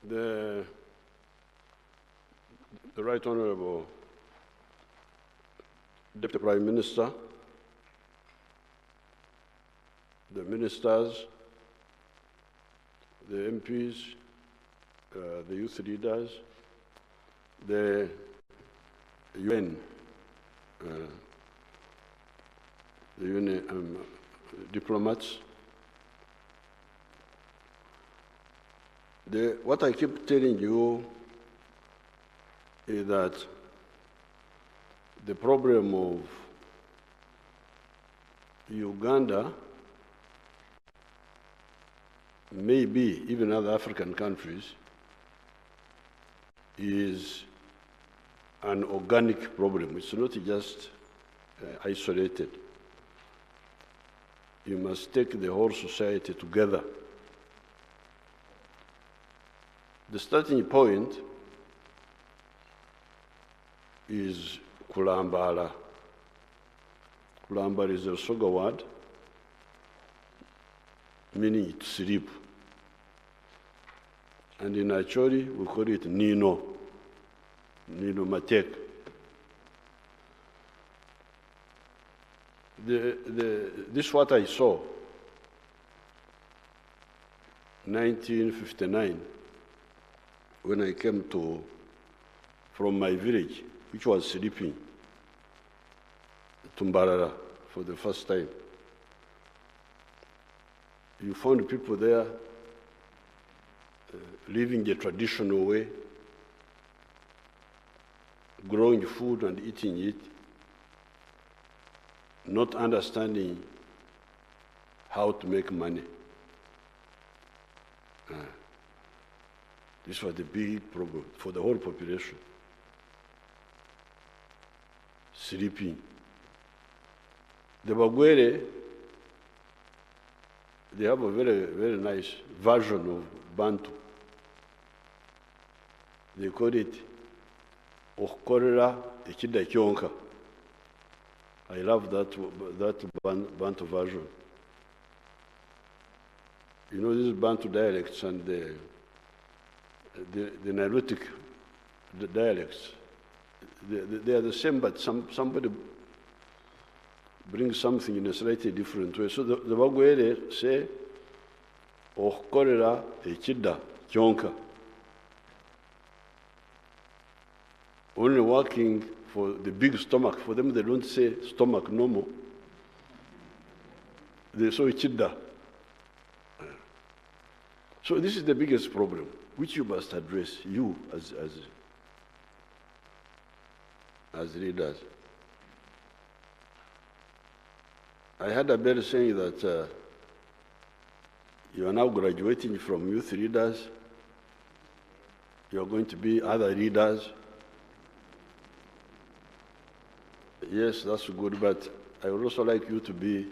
The Right Honorable Deputy Prime Minister, the ministers, the MPs, the youth leaders, the UN, the UN diplomats. What I keep telling you is that the problem of Uganda, maybe even other African countries, is an organic problem. It's not just isolated. You must take the whole society together. The starting point is Okulambala. Okulambala is a Soga word, meaning to sleep. And in Acholi, we call it Nino Matek. This is what I saw, 1959, when I came from my village, which was sleeping, to Mbarara for the first time. You found people there living the traditional way, growing food and eating it, not understanding how to make money. This was the big problem for the whole population. Sleeping. The Bagwere, they have a very, very nice version of Bantu. They call it Okukorera Ekida Kyonka. I love that Bantu version. You know, these Bantu dialects and the Nilotic dialects, they are the same, but somebody brings something in a slightly different way. So the Bagwere say, Okukorera Ekida Kyonka. Only working for the big stomach. For them, they don't say stomach no more. They say Ekida. So this is the biggest problem, which you must address, you as leaders. I had a better saying that you are now graduating from youth leaders. You are going to be other leaders. Yes, that's good, but I would also like you to be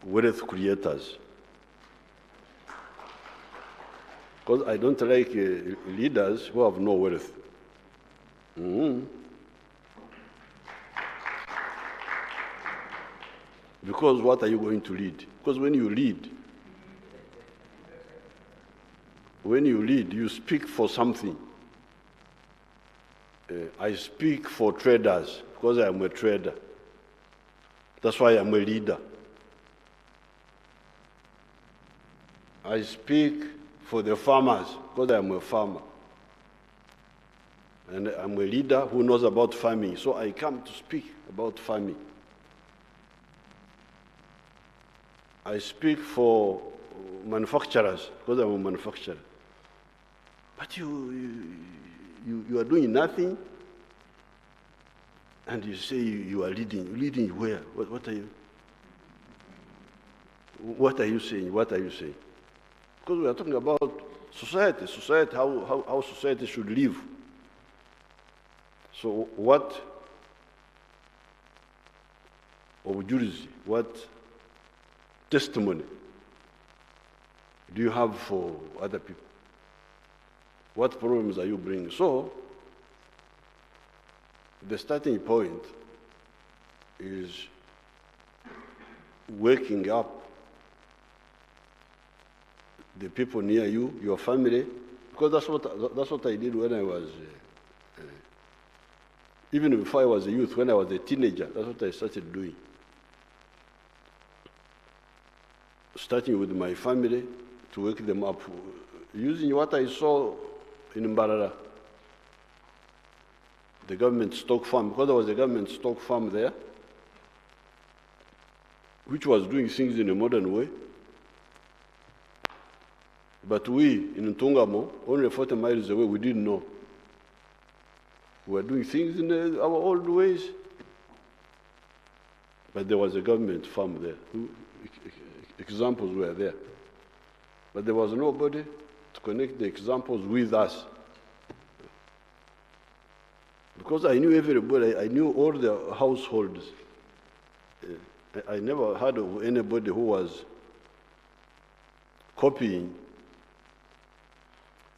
wealth creators. Because I don't like leaders who have no wealth. Because what are you going to lead? Because when you lead, you speak for something. I speak for traders because I am a trader. That's why I'm a leader. I speak for the farmers because I'm a farmer. And I'm a leader who knows about farming, so I come to speak about farming. I speak for manufacturers because I'm a manufacturer. But you are doing nothing, and you say you are leading. Leading where? What are you? What are you saying? What are you saying? Because we are talking about society, how society should live. So what jurisdiction, what testimony do you have for other people? What problems are you bringing? So the starting point is waking up the people near you, your family, Because that's what I did when I was, even before I was a youth, when I was a teenager, that's what I started doing. Starting with my family to wake them up, using what I saw in Mbarara, the government stock farm, because there was a government stock farm there, which was doing things in a modern way. But we, in Ntungamo, only 40 miles away, we didn't know. We were doing things in our old ways. But there was a government farm there. Examples were there. But there was nobody to connect the examples with us. Because I knew everybody, I knew all the households. I never heard of anybody who was copying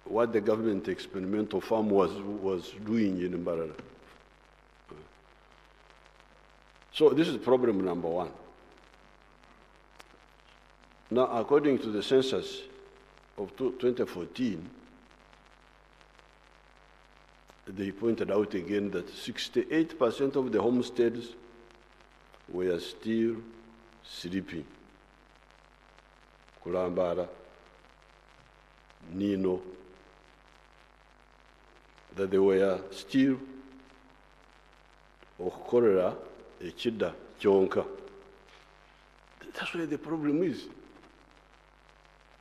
what the government experimental farm was doing in Mbarara. So this is problem number one. Now, according to the census of 2014, they pointed out again that 68% of the homesteads were still sleeping. Okulambala, Nino, that they were still okukolera ekidda kyonka. That's where the problem is.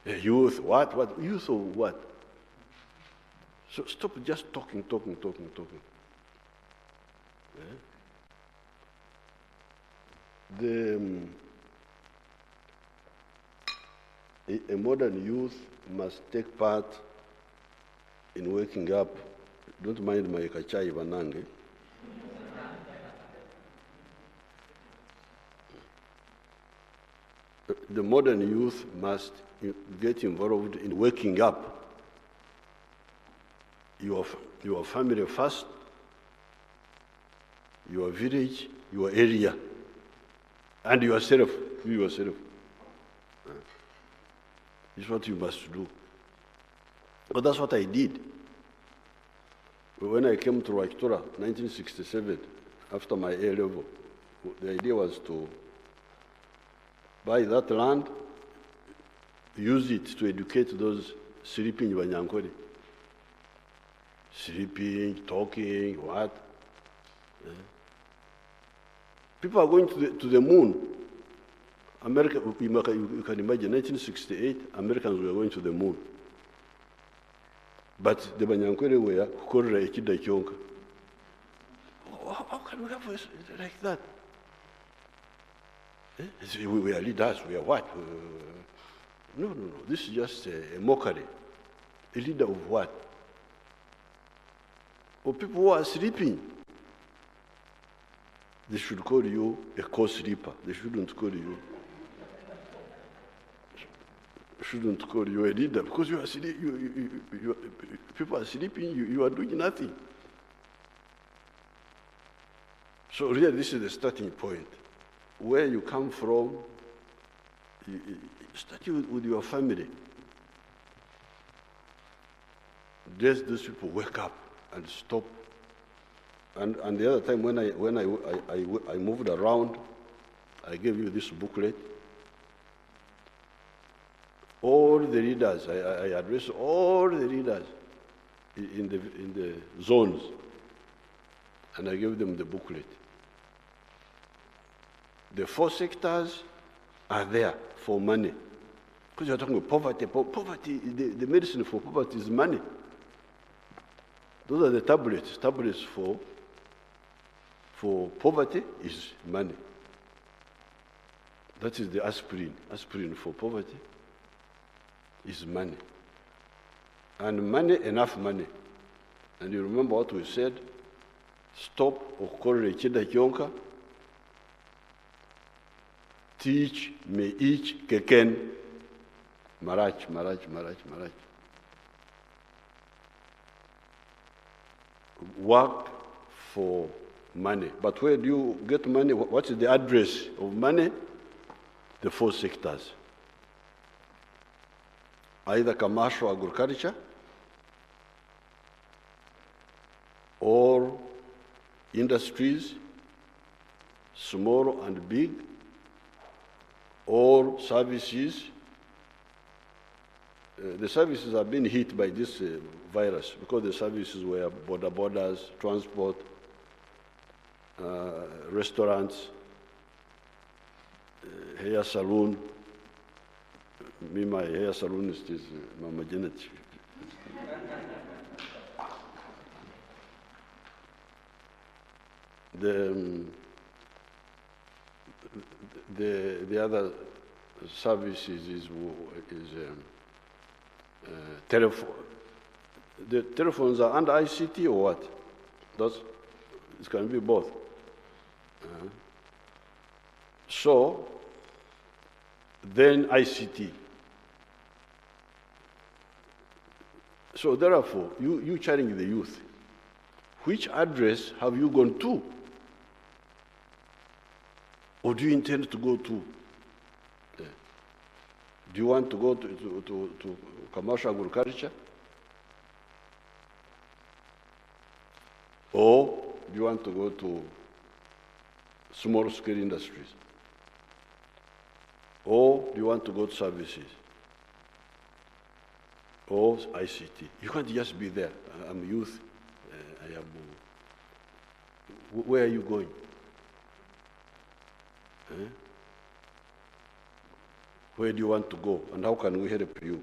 Youth, what? Youth of what? So stop just talking. A modern youth must take part in waking up. Don't mind my kachai banange. The modern youth must get involved in waking up your family first, your village, your area, and yourself. You yourself. It's what you must do. But that's what I did. When I came to Rwaikitura, 1967, after my A level, the idea was to buy that land, use it to educate those sleeping Banyankore. Sleeping, talking, what? People are going to the moon. America, you can imagine, 1968, Americans were going to the moon. But the Banyankore were kukorera ekidda kyonka. How can we have a like that? We are leaders, we are what? No. This is just a mockery. A leader of what? Or people who are sleeping. They should call you a co-sleeper. They shouldn't call you a leader, because you are sleeping. People are sleeping. You are doing nothing. So really, this is the starting point. Where you come from, you start with your family. Just those people wake up and stop. And the other time when I moved around, I gave you this booklet. All the leaders, I addressed all the leaders in the zones, and I gave them the booklet. The 4 sectors are there for money. Because you're talking about poverty. Poverty, the medicine for poverty is money. Those are the tablets. Tablets for poverty is money. That is the aspirin. Aspirin for poverty is money. And money, enough money. And you remember what we said? Stop okukorera ekidda kyonka. Teach me each keken. Marach. Work for money. But where do you get money? What is the address of money? The 4 sectors. Either commercial agriculture, or industries, small and big, or services. The services have been hit by this virus because the services were borders, transport, restaurants, hair salon. Me, my hair salonist is Mama Janet. The other services is telephone. The telephones are under ICT or what? It can be both. So then ICT. So therefore, you challenge the youth. Which address have you gone to? Or do you intend to go to? Do you want to go to commercial agriculture? Or do you want to go to small-scale industries? Or do you want to go to services? Or ICT? You can't just be there. I'm youth. Where are you going? Where do you want to go? And how can we help you?